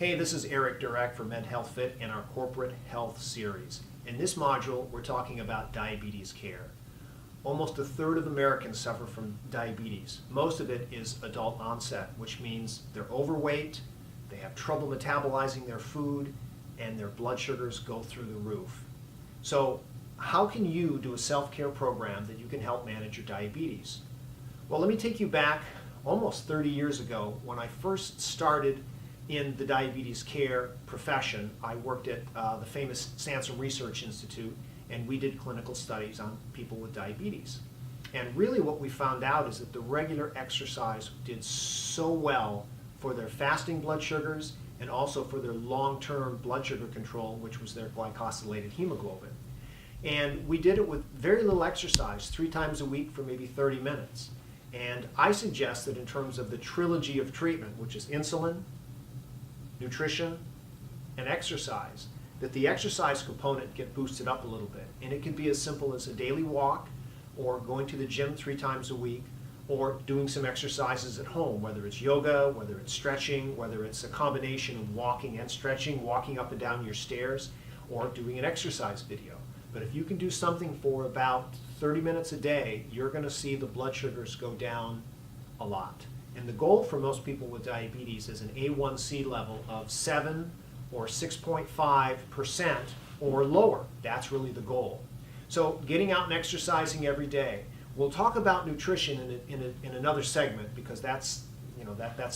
Hey, this is Eric Durek for Medhealthfit in our Corporate Health series. In this module, we're talking about diabetes care. Almost a third of Americans suffer from diabetes. Most of it is adult onset, which means they're overweight, they have trouble metabolizing their food, and their blood sugars go through the roof. So, how can you do a self-care program that you can help manage your diabetes? Well, let me take you back almost 30 years ago when I first started in the diabetes care profession. I worked at the famous Sansom Research Institute, and we did clinical studies on people with diabetes. And really what we found out is that the regular exercise did so well for their fasting blood sugars and also for their long-term blood sugar control, which was their glycosylated hemoglobin. And we did it with very little exercise, 3 times a week for maybe 30 minutes. And I suggest that in terms of the trilogy of treatment, which is insulin, nutrition, and exercise, that the exercise component get boosted up a little bit. And it can be as simple as a daily walk, or going to the gym 3 times a week, or doing some exercises at home, whether it's yoga, whether it's stretching, whether it's a combination of walking and stretching, walking up and down your stairs, or doing an exercise video. But if you can do something for about 30 minutes a day, you're going to see the blood sugars go down a lot. And the goal for most people with diabetes is an A1C level of 7 or 6.5% or lower. That's really the goal. So getting out and exercising every day. We'll talk about nutrition in another segment, because that's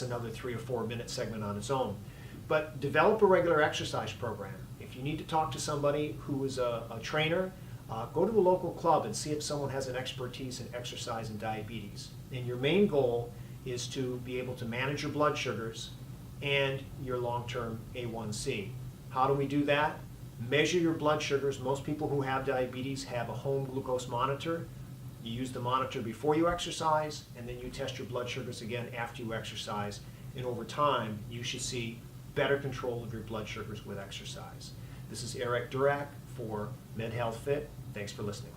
another 3 or 4 minute segment on its own. But develop a regular exercise program. If you need to talk to somebody who is a trainer, go to a local club and see if someone has an expertise in exercise and diabetes. And your main goal is to be able to manage your blood sugars and your long-term A1C. How do we do that? Measure your blood sugars. Most people who have diabetes have a home glucose monitor. You use the monitor before you exercise, and then you test your blood sugars again after you exercise. And over time, you should see better control of your blood sugars with exercise. This is Eric Durek for Medhealthfit. Thanks for listening.